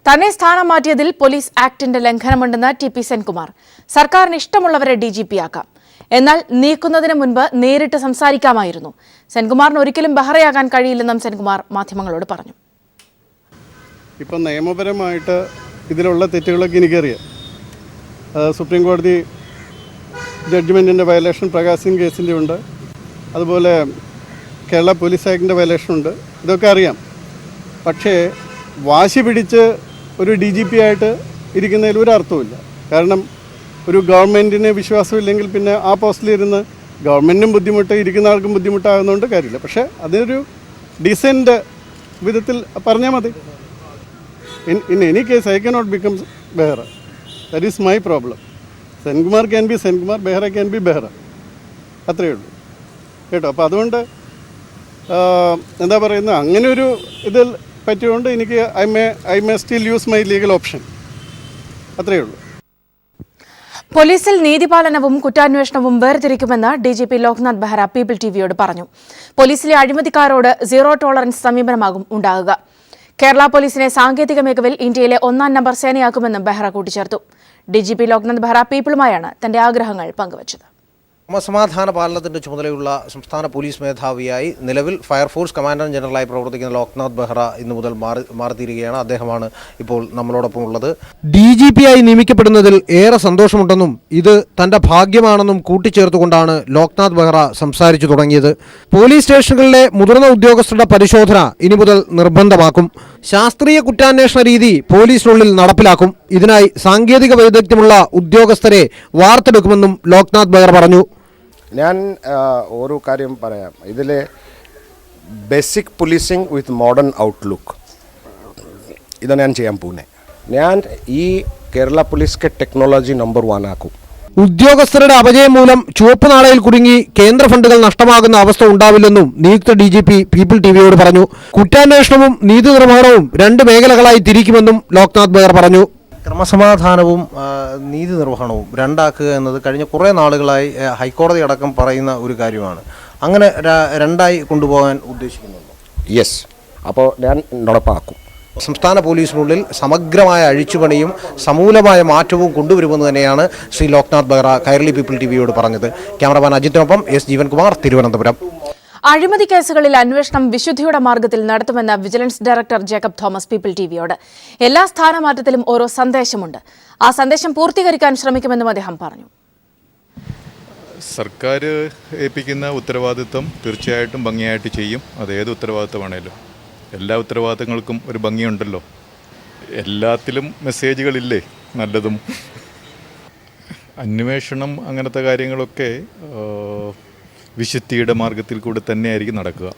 തന്നെ സ്ഥാനം മാറ്റിയതിൽ police ആക്ടിന്റെ ലംഘനമുണ്ടെന്ന് TP. Senkumar. സർക്കാരിന് ഇഷ്ടമുള്ളവരെ ഡിജിപിയാക്കാം. എന്നാൽ നീക്കുന്നതിന് മുൻപ് നേരിട്ട് സംസാരിക്കാമായിരുന്നു. സെൻകുമാറിന് ഒരിക്കലും ബഹറയാകാൻ കഴിയില്ലെന്നും സെൻകുമാർ മാധ്യമങ്ങളോട് പറഞ്ഞു. ഇപ്പം നിയമപരമായിട്ട് ഇതിലുള്ള തെറ്റുകളൊക്കെ എനിക്കറിയാം. സുപ്രീം കോടതി ജഡ്ജ്മെൻറ്റിൻ്റെ വയലേഷൻ പ്രകാശ് സിംഗ് കേസിൻ്റെ ഉണ്ട്, അതുപോലെ കേരള പോലീസ് ആക്ടിൻ്റെ വയലേഷൻ ഉണ്ട്. ഇതൊക്കെ അറിയാം. പക്ഷേ വാശി പിടിച്ച് ഒരു DGP ആയിട്ട് ഇരിക്കുന്നതിൽ ഒരു അർത്ഥമില്ല. കാരണം ഒരു ഗവൺമെൻറ്റിന് വിശ്വാസമില്ലെങ്കിൽ പിന്നെ ആ പോസ്റ്റിലിരുന്ന് ഗവൺമെൻറ്റിനും ബുദ്ധിമുട്ട്, ഇരിക്കുന്ന ആൾക്കും ബുദ്ധിമുട്ടാകുന്നതുകൊണ്ട് കാര്യമില്ല. പക്ഷേ അതിനൊരു ഡീസൻറ്റ് വിധത്തിൽ പറഞ്ഞാൽ മതി. In any case I cannot become Behera. That is my problem. Senkumar can be Senkumar, Behera can be Behera. അത്രയേ ഉള്ളൂ കേട്ടോ. അപ്പോൾ അതുകൊണ്ട് എന്താ പറയുന്നത്, അങ്ങനെ ഒരു ഇതിൽ പറ്റിയുകൊണ്ട് എനിക്ക് I may still use my legal option. അത്രയേ ഉള്ളൂ. പോലീസിൽ നീതിപാലനവും കുറ്റാന്വേഷണവും വേർതിരിക്കുമെന്ന് DGP ലോക്നാഥ് ബെഹ്റ പീപ്പിൾ TVയോട് പറഞ്ഞു. പോലീസിലെ അഴിമതിക്കാരോട് സീറോ ടോളറൻസ് സമീപനമാകും ഉണ്ടാകുക. കേരള പോലീസിനെ സാങ്കേതിക മികവിൽ ഇന്ത്യയിലെ 1-ാം നമ്പർ സേനയാക്കുമെന്നും ബെഹ്റ കൂട്ടിച്ചേർത്തു. DGP ലോക്നാഥ് ബെഹ്റ പീപ്പിളുമായാണ് തന്റെ ആഗ്രഹങ്ങൾ പങ്കുവച്ചത്. ക്രമസമാധാന പാലനത്തിന്റെ ചുമതലയുള്ള സംസ്ഥാന പോലീസ് മേധാവിയായി നിലവിൽ ഫയർഫോഴ്സ് കമാൻഡർ ജനറലായി പ്രവർത്തിക്കുന്ന ലോക്നാഥ് ബെഹ്റ ഇന്നു മുതൽ മാറിത്തീരുകയാണ്. അദ്ദേഹമാണ് ഇപ്പോൾ നമ്മളോടൊപ്പം ഉള്ളത്. DGP ആയി നിയമിക്കപ്പെടുന്നതിൽ ഏറെ സന്തോഷമുണ്ടെന്നും ഇത് തന്റെ ഭാഗ്യമാണെന്നും കൂട്ടിച്ചേർത്തുകൊണ്ടാണ് ലോക്നാഥ് ബെഹ്റ സംസാരിച്ചു തുടങ്ങിയത്. പോലീസ് സ്റ്റേഷനുകളിലെ മുതിർന്ന ഉദ്യോഗസ്ഥരുടെ പരിശോധന ഇനി മുതൽ നിർബന്ധമാക്കും. ശാസ്ത്രീയ കുറ്റാന്വേഷണ രീതി പോലീസിനുള്ളിൽ നടപ്പിലാക്കും. ഇതിനായി സാങ്കേതിക വൈദഗ്ധ്യമുള്ള ഉദ്യോഗസ്ഥരെ വാർത്തെടുക്കുമെന്നും ലോക്നാഥ് ബെഹ്റ പറഞ്ഞു. ഞാൻ ഒരു കാര്യം പറയാം. ഇതിലെ ബേസിക് പോലീസിംഗ് വിത്ത് മോഡേൺ ഔട്ട്ലുക്ക് ഇതാണ് ഞാൻ ചെയ്യാൻ പോകുന്നത്. ഞാൻ ഈ കേരള പോലീസ് ടെക്നോളജി നമ്പർ 1 ആക്കും. ഉദ്യോഗസ്ഥരുടെ അപജയം മൂലം ചുവപ്പ് നാളയിൽ കുടുങ്ങി കേന്ദ്ര ഫണ്ടുകൾ നഷ്ടമാകുന്ന അവസ്ഥ ഉണ്ടാവില്ലെന്നും നിയുക്ത DGP പീപ്പിൾ TVയോട് പറഞ്ഞു. കുറ്റാന്വേഷണവും നീതി നിർവഹണവും 2 മേഖലകളായി തിരിക്കുമെന്നും ലോക്നാഥ് ബെഹ്റ പറഞ്ഞു. ക്രമസമാധാനവും നീതി നിർവഹണവും രണ്ടാക്കുക എന്നത് കഴിഞ്ഞ കുറേ നാളുകളായി ഹൈക്കോടതി അടക്കം പറയുന്ന ഒരു കാര്യമാണ്. അങ്ങനെ രണ്ടായി കൊണ്ടുപോകാൻ ഉദ്ദേശിക്കുന്നുണ്ടോ? യെസ്. അപ്പോൾ ഞാൻ നടപ്പാക്കും. സംസ്ഥാന പോലീസിനുള്ളിൽ സമഗ്രമായ അഴിച്ചുപണിയും സമൂലമായ മാറ്റവും കൊണ്ടുവരുമെന്ന് തന്നെയാണ് ശ്രീ ലോക്നാഥ് ബെഹ്റ കൈരളി പീപ്പിൾ TVയോട് പറഞ്ഞത്. ക്യാമറമാൻ അജിത്തിനൊപ്പം S. ജീവൻകുമാർ, തിരുവനന്തപുരം. അഴിമതി കേസുകളിൽ അന്വേഷണം വിശുദ്ധിയുടെ മാർഗത്തിൽ നടത്തുമെന്ന vigilance director Jacob Thomas people TVയോട്. എല്ലാ സ്ഥാനമാറ്റത്തിലും ഓരോ സന്ദേശമുണ്ട്. ആ സന്ദേശം പൂർത്തീകരിക്കാൻ ശ്രമിക്കുമെന്നും അദ്ദേഹം പറഞ്ഞു. സർക്കാർ ഏൽപ്പിക്കുന്ന ഉത്തരവാദിത്വം തീർച്ചയായിട്ടും ഭംഗിയായിട്ട് ചെയ്യും. അതേത് ഉത്തരവാദിത്വമാണേലും എല്ലാ ഉത്തരവാദിത്തങ്ങൾക്കും ഒരു ഭംഗിയുണ്ടല്ലോ. എല്ലാത്തിലും മെസ്സേജുകളില്ലേ നല്ലതും. അന്വേഷണം അങ്ങനത്തെ കാര്യങ്ങളൊക്കെ വിശുദ്ധിയുടെ മാർഗത്തിൽ കൂടെ തന്നെയായിരിക്കും നടക്കുക.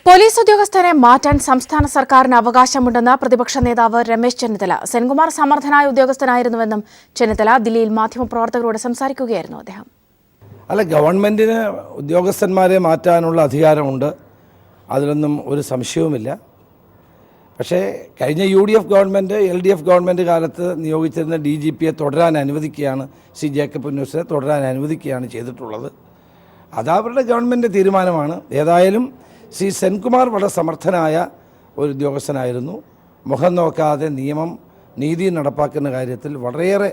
പോലീസ് ഉദ്യോഗസ്ഥരെ മാറ്റാൻ സംസ്ഥാന സർക്കാരിന് അവകാശമുണ്ടെന്ന് പ്രതിപക്ഷ നേതാവ് രമേശ് ചെന്നിത്തല. സെൻകുമാർ സമർത്ഥനായ ഉദ്യോഗസ്ഥനായിരുന്നുവെന്നും ചെന്നിത്തല ദില്ലിയിൽ മാധ്യമപ്രവർത്തകരോട് സംസാരിക്കുകയായിരുന്നു അദ്ദേഹം. അല്ല, ഗവൺമെൻറ്റിന് ഉദ്യോഗസ്ഥന്മാരെ മാറ്റാനുള്ള അധികാരമുണ്ട്, അതിലൊന്നും ഒരു സംശയവുമില്ല. പക്ഷേ കഴിഞ്ഞ UDF ഗവൺമെൻറ് LDF ഗവൺമെൻറ് കാലത്ത് നിയോഗിച്ചിരുന്ന DGPയെ തുടരാൻ അനുവദിക്കുകയാണ്, ശ്രീ ജേക്കബ് പുന്നൂസിനെ തുടരാൻ അനുവദിക്കുകയാണ് ചെയ്തിട്ടുള്ളത്. അതവരുടെ ഗവൺമെൻറ് തീരുമാനമാണ്. ഏതായാലും ശ്രീ സെൻകുമാർ വളരെ സമർത്ഥനായ ഒരു ഉദ്യോഗസ്ഥനായിരുന്നു. മുഖം നോക്കാതെ നിയമം നീതി നടപ്പാക്കുന്ന കാര്യത്തിൽ വളരെയേറെ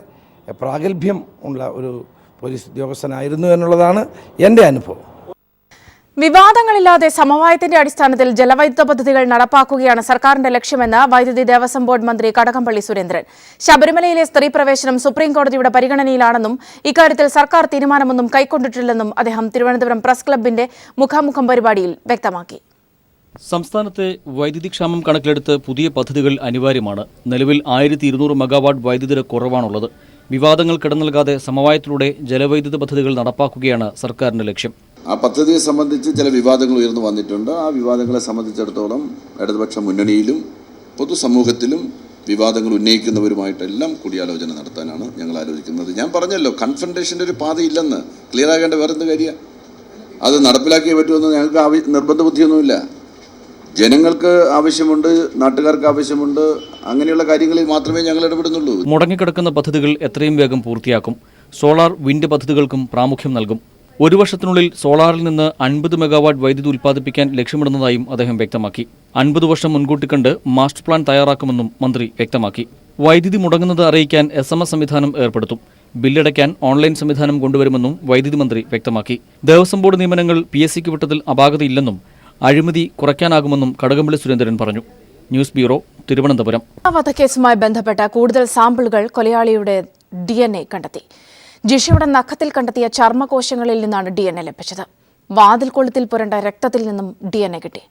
പ്രാഗൽഭ്യം ഉള്ള ഒരു പോലീസ് ഉദ്യോഗസ്ഥനായിരുന്നു എന്നുള്ളതാണ് എൻ്റെ അനുഭവം. വിവാദങ്ങളില്ലാതെ സമവായത്തിന്റെ അടിസ്ഥാനത്തിൽ ജലവൈദ്യുത പദ്ധതികൾ നടപ്പാക്കുകയാണ് സർക്കാരിന്റെ ലക്ഷ്യമെന്ന് വൈദ്യുതി ദേവസ്വം ബോർഡ് മന്ത്രി കടകംപള്ളി സുരേന്ദ്രൻ. ശബരിമലയിലെ സ്ത്രീ പ്രവേശനം സുപ്രീംകോടതിയുടെ പരിഗണനയിലാണെന്നും ഇക്കാര്യത്തിൽ സർക്കാർ തീരുമാനമൊന്നും കൈക്കൊണ്ടിട്ടില്ലെന്നും അദ്ദേഹം തിരുവനന്തപുരം പ്രസ് ക്ലബിന്റെ മുഖാമുഖം പരിപാടിയിൽ വ്യക്തമാക്കി. സംസ്ഥാനത്തെ വൈദ്യുതി ക്ഷാമം കണക്കിലെടുത്ത് പുതിയ പദ്ധതികൾ അനിവാര്യമാണ്. നിലവിൽ 1200 മെഗാവാട്ട് വൈദ്യുതിയുടെ കുറവാണുള്ളത്. വിവാദങ്ങൾ കിടന്നൽകാതെ സമവായത്തിലൂടെ ജലവൈദ്യുത പദ്ധതികൾ നടപ്പാക്കുകയാണ് സർക്കാരിന്റെ ലക്ഷ്യം. ആ പദ്ധതിയെ സംബന്ധിച്ച് ചില വിവാദങ്ങൾ ഉയർന്നു വന്നിട്ടുണ്ട്. ആ വിവാദങ്ങളെ സംബന്ധിച്ചിടത്തോളം ഇടതുപക്ഷ മുന്നണിയിലും പൊതുസമൂഹത്തിലും വിവാദങ്ങൾ ഉന്നയിക്കുന്നവരുമായിട്ടെല്ലാം കൂടിയാലോചന നടത്താനാണ് ഞങ്ങൾ ആലോചിക്കുന്നത്. ഞാൻ പറഞ്ഞല്ലോ, കൺഫ്രണ്ടേഷൻ്റെ ഒരു പാതയില്ലെന്ന്. ക്ലിയർ ആകേണ്ട വേറെ എന്ത് കാര്യമാണ്? അത് നടപ്പിലാക്കിയേ പറ്റുമെന്ന് ഞങ്ങൾക്ക് നിർബന്ധ ബുദ്ധിയൊന്നുമില്ല. ജനങ്ങൾക്ക് ആവശ്യമുണ്ട്, നാട്ടുകാർക്ക് ആവശ്യമുണ്ട്. അങ്ങനെയുള്ള കാര്യങ്ങളിൽ മാത്രമേ ഞങ്ങൾ ഇടപെടുന്നുള്ളൂ. മുടങ്ങിക്കിടക്കുന്ന പദ്ധതികൾ എത്രയും വേഗം പൂർത്തിയാക്കും. സോളാർ, വിൻഡ് പദ്ധതികൾക്കും പ്രാമുഖ്യം നൽകും. ഒരു വർഷത്തിനുള്ളിൽ സോളാറിൽ നിന്ന് 50 മെഗാവാട്ട് വൈദ്യുതി ഉൽപ്പാദിപ്പിക്കാൻ ലക്ഷ്യമിടുന്നതായും അദ്ദേഹം വ്യക്തമാക്കി. 50 വർഷം മുൻകൂട്ടി കണ്ട് മാസ്റ്റർ പ്ലാൻ തയ്യാറാക്കുമെന്നും മന്ത്രി വ്യക്തമാക്കി. വൈദ്യുതി മുടങ്ങുന്നത് അറിയിക്കാൻ SMS സംവിധാനം ഏർപ്പെടുത്തും. ബില്ലടയ്ക്കാൻ ഓൺലൈൻ സംവിധാനം കൊണ്ടുവരുമെന്നും വൈദ്യുതി മന്ത്രി വ്യക്തമാക്കി. ദേവസ്വം ബോർഡ് നിയമനങ്ങൾ PSCക്ക് വിട്ടതിൽ അപാകതയില്ലെന്നും അഴിമതി കുറയ്ക്കാനാകുമെന്നും കടകംപള്ളി സുരേന്ദ്രൻ പറഞ്ഞു. News bureau, Thiruvananthapuram. വധക്കേസുമായി ബന്ധപ്പെട്ട കൂടുതൽ സാമ്പിളുകൾ കൊലയാളിയുടെ DNA കണ്ടെത്തി. ജിഷയുടെ നഖത്തിൽ കണ്ടെത്തിയ ചർമ്മകോശങ്ങളിൽ നിന്നാണ് DNA ലഭിച്ചത്. വാതിൽ കൊളുത്തിൽ പുരണ്ട രക്തത്തിൽ നിന്നും DNA കിട്ടി.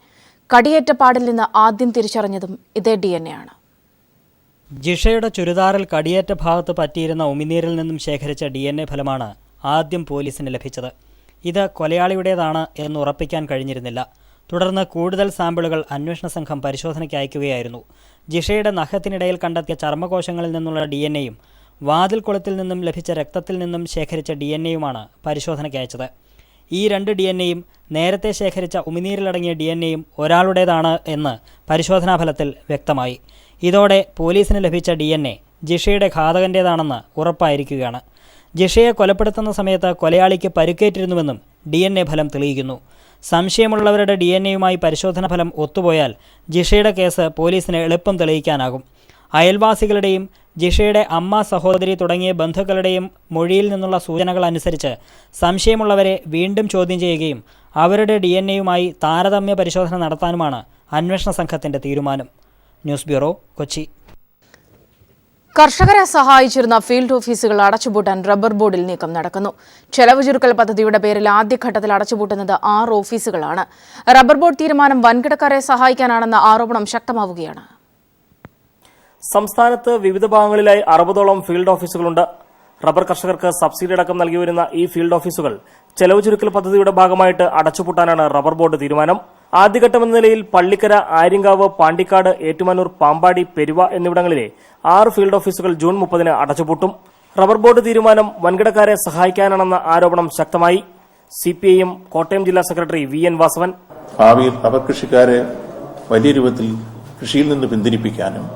കടിയേറ്റ പാടിൽ നിന്ന് ആദ്യം തിരിച്ചറിഞ്ഞതും ഇതേ DNA ആണ്. ജിഷയുടെ ചുരിദാറിൽ കടിയേറ്റ ഭാഗത്ത് പറ്റിയിരുന്ന ഉമിനീരിൽ നിന്നും ശേഖരിച്ച DNA ഫലമാണ് ആദ്യം പോലീസിന് ലഭിച്ചത്. ഇത് കൊലയാളിയുടേതാണ് എന്ന് ഉറപ്പിക്കാൻ കഴിഞ്ഞിരുന്നില്ല. തുടർന്ന് കൂടുതൽ സാമ്പിളുകൾ അന്വേഷണ സംഘം പരിശോധനയ്ക്ക് അയക്കുകയായിരുന്നു. ജിഷയുടെ നഖത്തിനിടയിൽ കണ്ടെത്തിയ ചർമ്മകോശങ്ങളിൽ നിന്നുള്ള DNAയും വാതിൽ കൊളുത്തിൽ നിന്നും ലഭിച്ച രക്തത്തിൽ നിന്നും ശേഖരിച്ച DNAയുമാണ് പരിശോധനയ്ക്ക് അയച്ചത്. ഈ 2 DNAയും നേരത്തെ ശേഖരിച്ച ഉമിനീരിലടങ്ങിയ DNAയും ഒരാളുടേതാണ് എന്ന് പരിശോധനാ ഫലത്തിൽ വ്യക്തമായി. ഇതോടെ പോലീസിന് ലഭിച്ച DNA ജിഷയുടെ ഘാതകൻ്റേതാണെന്ന് ഉറപ്പായിരിക്കുകയാണ്. ജിഷയെ കൊലപ്പെടുത്തുന്ന സമയത്ത് കൊലയാളിക്ക് പരുക്കേറ്റിരുന്നുവെന്നും DNA ഫലം തെളിയിക്കുന്നു. സംശയമുള്ളവരുടെ DNAയുമായി പരിശോധനാ ഫലം ഒത്തുപോയാൽ ജിഷയുടെ കേസ് പോലീസിന് എളുപ്പം തെളിയിക്കാനാകും. അയൽവാസികളുടെയും ജിഷയുടെ അമ്മ, സഹോദരി തുടങ്ങിയ ബന്ധുക്കളുടെയും മൊഴിയിൽ നിന്നുള്ള സൂചനകൾ അനുസരിച്ച് സംശയമുള്ളവരെ വീണ്ടും ചോദ്യം ചെയ്യുകയും അവരുടെ DNAയുമായി താരതമ്യ പരിശോധന നടത്താനുമാണ് അന്വേഷണ സംഘത്തിൻ്റെ തീരുമാനം. News bureau, Kochi. കർഷകരെ സഹായിച്ചിരുന്ന ഫീൽഡ് ഓഫീസുകൾ അടച്ചുപൂട്ടാൻ റബ്ബർ ബോർഡിൽ നീക്കം നടക്കുന്നു. ചെലവ് ചുരുക്കൽ പദ്ധതിയുടെ പേരിൽ ആദ്യഘട്ടത്തിൽ അടച്ചുപൂട്ടുന്നത് 6 ഓഫീസുകളാണ്. റബ്ബർ ബോർഡ് തീരുമാനം വൻകിടക്കാരെ സഹായിക്കാനാണെന്ന ആരോപണം ശക്തമാവുകയാണ്. സംസ്ഥാനത്ത് വിവിധ ഭാഗങ്ങളിലായി 60ഓളം ഫീൽഡ് ഓഫീസുകളുണ്ട്. റബ്ബർ കർഷകർക്ക് സബ്സിഡി അടക്കം നൽകി വരുന്ന ഈ ഫീൽഡ് ഓഫീസുകൾ ചെലവ് ചുരുക്കൽ പദ്ധതിയുടെ ഭാഗമായിട്ട് അടച്ചുപൂട്ടാനാണ് റബ്ബർ ബോർഡ് തീരുമാനം. ആദ്യഘട്ടമെന്ന നിലയിൽ പള്ളിക്കര, ആര്യങ്കാവ്, പാണ്ടിക്കാട്, ഏറ്റുമാനൂർ, പാമ്പാടി, പെരുവ എന്നിവിടങ്ങളിലെ 6 ഫീൽഡ് ഓഫീസുകൾ ജൂൺ 30-ന് അടച്ചുപൂട്ടും. റബ്ബർ ബോർഡ് തീരുമാനം വൻകിടക്കാരെ സഹായിക്കാനാണെന്ന ആരോപണം ശക്തമായി. CPIM കോട്ടയം ജില്ലാ സെക്രട്ടറി VN വാസവൻ. ഭാവിയിൽ റബ്ബർ കൃഷിക്കാരെ വലിയ രൂപത്തിൽ കൃഷിയിൽ നിന്ന് പിന്തിരിപ്പിക്കാനും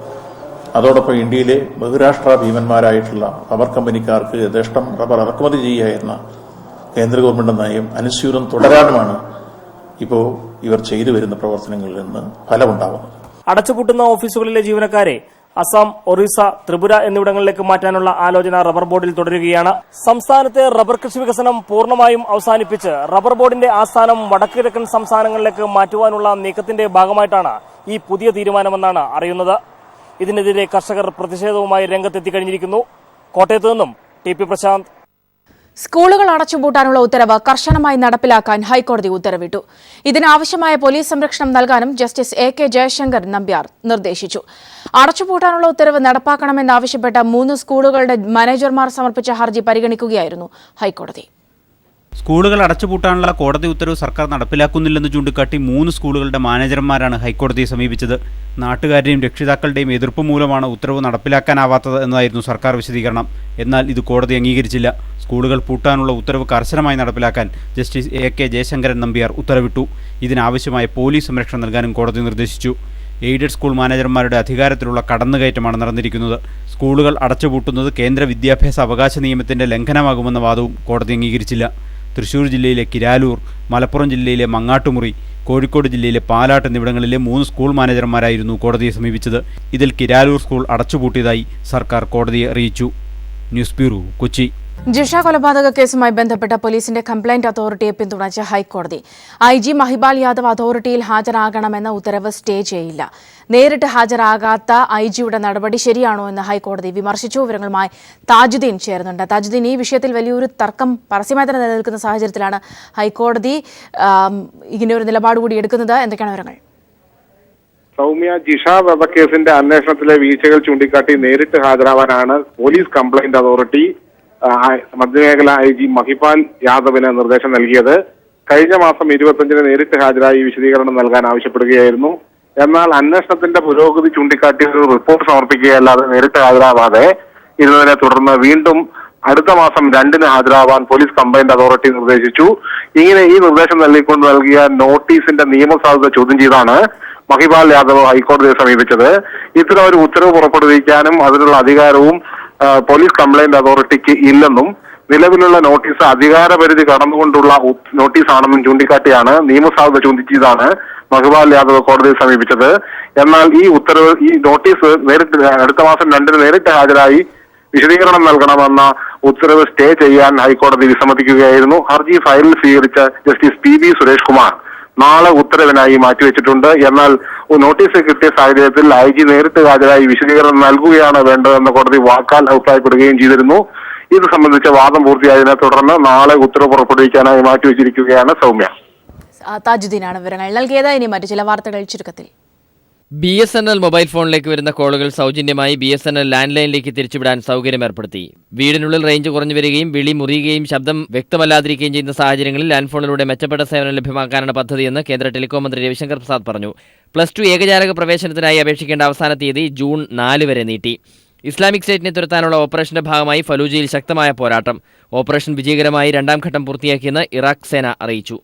അതോടൊപ്പം ഇന്ത്യയിലെ ബഹുരാഷ്ട്ര ഭീമന്മാരായിട്ടുള്ള റബ്ബർ കമ്പനിക്കാർക്ക് യഥേഷ്ടം റബ്ബർ ഇറക്കുമതി ചെയ്യുക എന്ന കേന്ദ്ര ഗവൺമെന്റ് നയം അനുസ്യൂതം തുടരാനുമാണ് ഇപ്പോൾ ഇവർ ചെയ്തു വരുന്ന പ്രവർത്തനങ്ങളിൽ നിന്ന് ഫലമുണ്ടാകുന്നത്. അടച്ചുപൂട്ടുന്ന ഓഫീസുകളിലെ ജീവനക്കാരെ അസം, ഒറീസ, ത്രിപുര എന്നിവിടങ്ങളിലേക്ക് മാറ്റാനുള്ള ആലോചന റബ്ബർ ബോർഡിൽ തുടരുകയാണ്. സംസ്ഥാനത്തെ റബ്ബർ കൃഷി വികസനം പൂർണ്ണമായും അവസാനിപ്പിച്ച് റബ്ബർ ബോർഡിന്റെ ആസ്ഥാനം വടക്കുകിഴക്കൻ സംസ്ഥാനങ്ങളിലേക്ക് മാറ്റുവാനുള്ള നീക്കത്തിന്റെ ഭാഗമായിട്ടാണ് ഈ പുതിയ തീരുമാനമെന്നാണ് അറിയുന്നത്. ഇതിനെതിരെ കർഷകർ പ്രതിഷേധവുമായി രംഗത്തെത്തിക്കഴിഞ്ഞിരിക്കുന്നു. കോട്ടയത്ത് നിന്നും TP പ്രശാന്ത്. സ്കൂളുകൾ അടച്ചുപൂട്ടാനുള്ള ഉത്തരവ് കർശനമായി നടപ്പിലാക്കാൻ ഹൈക്കോടതി ഉത്തരവിട്ടു. ഇതിനാവശ്യമായ പോലീസ് സംരക്ഷണം നൽകാനും ജസ്റ്റിസ് AK ജയശങ്കർ നമ്പ്യാർ നിർദ്ദേശിച്ചു. അടച്ചുപൂട്ടാനുള്ള ഉത്തരവ് നടപ്പാക്കണമെന്നാവശ്യപ്പെട്ട 3 സ്കൂളുകളുടെ മാനേജർമാർ സമർപ്പിച്ച ഹർജി പരിഗണിക്കുകയായിരുന്നു ഹൈക്കോടതി. സ്കൂളുകൾ അടച്ചുപൂട്ടാനുള്ള കോടതി ഉത്തരവ് സർക്കാർ നടപ്പിലാക്കുന്നില്ലെന്ന് ചൂണ്ടിക്കാട്ടി 3 സ്കൂളുകളുടെ മാനേജർമാരാണ് ഹൈക്കോടതിയെ സമീപിച്ചത്. നാട്ടുകാരുടെയും രക്ഷിതാക്കളുടെയും എതിർപ്പ് മൂലമാണ് ഉത്തരവ് നടപ്പിലാക്കാനാവാത്തത് എന്നതായിരുന്നു സർക്കാർ വിശദീകരണം. എന്നാൽ ഇത് കോടതി അംഗീകരിച്ചില്ല. സ്കൂളുകൾ പൂട്ടാനുള്ള ഉത്തരവ് കർശനമായി നടപ്പിലാക്കാൻ ജസ്റ്റിസ് AK ജയശങ്കരൻ നമ്പ്യാർ ഉത്തരവിട്ടു. ഇതിനാവശ്യമായ പോലീസ് സംരക്ഷണം നൽകാനും കോടതി നിർദ്ദേശിച്ചു. എയ്ഡഡ് സ്കൂൾ മാനേജർമാരുടെ അധികാരത്തിലുള്ള കടന്നുകയറ്റമാണ് നടന്നിരിക്കുന്നത്. സ്കൂളുകൾ അടച്ചുപൂട്ടുന്നത് കേന്ദ്ര വിദ്യാഭ്യാസ അവകാശ നിയമത്തിന്റെ ലംഘനമാകുമെന്ന വാദവും കോടതി അംഗീകരിച്ചില്ല. തൃശൂർ ജില്ലയിലെ കിരാലൂർ, മലപ്പുറം ജില്ലയിലെ മങ്ങാട്ടുമുറി, കോഴിക്കോട് ജില്ലയിലെ പാലാട്ട് എന്നിവിടങ്ങളിലെ 3 സ്കൂൾ മാനേജർമാരായിരുന്നു കോടതിയെ സമീപിച്ചത്. ഇതിൽ കിരാലൂർ സ്കൂൾ അടച്ചുപൂട്ടിയതായി സർക്കാർ കോടതിയെ അറിയിച്ചു. News bureau, Kochi. ജിഷ കൊലപാതക കേസുമായി ബന്ധപ്പെട്ട പോലീസിന്റെ കംപ്ലയിന്റ് അതോറിറ്റിയെ പിന്തുണച്ച ഹൈക്കോടതി IG മഹിപാൽ യാദവ് അതോറിറ്റിയിൽ ഹാജരാകണമെന്ന ഉത്തരവ് സ്റ്റേ ചെയ്യില്ല. നേരിട്ട് ഹാജരാകാത്ത IG-യുടെ നടപടി ശരിയാണോ എന്ന് ഹൈക്കോടതി വിമർശിച്ചു. വിവരങ്ങളുമായി താജുദ്ദീൻ ചേരുന്നുണ്ട്. താജുദ്ദീൻ, ഈ വിഷയത്തിൽ വലിയൊരു തർക്കം പരസ്യമായി തന്നെ നിലനിൽക്കുന്ന സാഹചര്യത്തിലാണ് ഹൈക്കോടതി ഇങ്ങനെയൊരു നിലപാട് കൂടി എടുക്കുന്നത്. എന്തൊക്കെയാണ് വിവരങ്ങൾ? സൗമ്യ, ജിഷ വധക്കേസിന്റെ അന്വേഷണത്തിലെ വീഴ്ചകൾ ചൂണ്ടിക്കാട്ടി നേരിട്ട് ഹാജരാവാനാണ് പോലീസ് കംപ്ലയിന്റ് അതോറിറ്റി മധ്യമേഖല IG മഹിപാൽ യാദവിന് നിർദ്ദേശം നൽകിയത്. കഴിഞ്ഞ മാസം 25-ന് നേരിട്ട് ഹാജരായി വിശദീകരണം നൽകാൻ ആവശ്യപ്പെടുകയായിരുന്നു. എന്നാൽ അന്വേഷണത്തിന്റെ പുരോഗതി ചൂണ്ടിക്കാട്ടി ഒരു റിപ്പോർട്ട് സമർപ്പിക്കുകയല്ലാതെ നേരിട്ട് ഹാജരാവാതെ ഇരുന്നതിനെ തുടർന്ന് വീണ്ടും അടുത്ത മാസം 2-ന് ഹാജരാവാൻ പോലീസ് കംപ്ലയിന്റ് അതോറിറ്റി നിർദ്ദേശിച്ചു. ഇങ്ങനെ ഈ നിർദ്ദേശം നൽകിക്കൊണ്ട് നൽകിയ നോട്ടീസിന്റെ നിയമസാധുത ചോദ്യം ചെയ്താണ് മഹിപാൽ യാദവ് ഹൈക്കോടതിയെ സമീപിച്ചത്. ഇത്തരം ഒരു ഉത്തരവ് പുറപ്പെടുവിക്കാനും അതിനുള്ള അധികാരവും പോലീസ് കംപ്ലയിന്റ് അതോറിറ്റിക്ക് ഇല്ലെന്നും നിലവിലുള്ള നോട്ടീസ് അധികാരപരിധി കടന്നുകൊണ്ടുള്ള നോട്ടീസാണെന്നും ചൂണ്ടിക്കാട്ടിയാണ് നിയമസാധുത ചോദിച്ചതാണ് മഹിപാൽ യാദവ് കോടതിയെ സമീപിച്ചത്. എന്നാൽ ഈ നോട്ടീസ് നേരിട്ട് അടുത്ത മാസം 2-ന് നേരിട്ട് ഹാജരായി വിശദീകരണം നൽകണമെന്ന ഉത്തരവ് സ്റ്റേ ചെയ്യാൻ ഹൈക്കോടതി വിസമ്മതിക്കുകയായിരുന്നു. ഹർജി ഫയലിൽ സ്വീകരിച്ച ജസ്റ്റിസ് PB സുരേഷ് കുമാർ നാളെ ഉത്തരവിനായി മാറ്റിവെച്ചിട്ടുണ്ട്. എന്നാൽ നോട്ടീസ് കിട്ടിയ സാഹചര്യത്തിൽ IG നേരിട്ട് ഹാജരായി വിശദീകരണം നൽകുകയാണ് വേണ്ടതെന്ന് കോടതി വാക്കാൽ അഭിപ്രായപ്പെടുകയും ചെയ്തിരുന്നു. ഇത് സംബന്ധിച്ച വാദം പൂർത്തിയായതിനെ തുടർന്ന് നാളെ ഉത്തരവ് പുറപ്പെടുവിക്കാനായി മാറ്റിവെച്ചിരിക്കുകയാണ് സൗമ്യ. താജുദ്ദീനാണ് വിവരങ്ങൾ നൽകിയത്. ഇനി മറ്റു ചില വാർത്തകൾ ചുരുക്കത്തിൽ. BSNL മൊബൈൽ ഫോണിലേക്ക് വരുന്ന കോളുകൾ സൗജന്യമായി BSNL ലാൻഡ് ലൈനിലേക്ക് തിരിച്ചുവിടാൻ സൗകര്യം ഏർപ്പെടുത്തി. വീടിനുള്ളിൽ റേഞ്ച് കുറഞ്ഞു വരികയും വിളി മുറിയുകയും ശബ്ദം വ്യക്തമല്ലാതിരിക്കുകയും ചെയ്യുന്ന സാഹചര്യങ്ങളിൽ ലാൻഡ് ഫോണിലൂടെ മെച്ചപ്പെട്ട സേവനം ലഭ്യമാക്കാനാണ് പദ്ധതിയെന്ന് കേന്ദ്ര ടെലികോം മന്ത്രി രവിശങ്കർ പ്രസാദ് പറഞ്ഞു. +2 ഏകജാലക പ്രവേശനത്തിനായി അപേക്ഷിക്കേണ്ട അവസാന തീയതി ജൂൺ 4 വരെ നീട്ടി. ഇസ്ലാമിക് സ്റ്റേറ്റിനെ തുരത്താനുള്ള ഓപ്പറേഷന്റെ ഭാഗമായി ഫലൂജയിൽ ശക്തമായ പോരാട്ടം. ഓപ്പറേഷൻ വിജയകരമായി 2ാം ഘട്ടം പൂർത്തിയാക്കിയെന്ന് ഇറാഖ് സേന അറിയിച്ചു.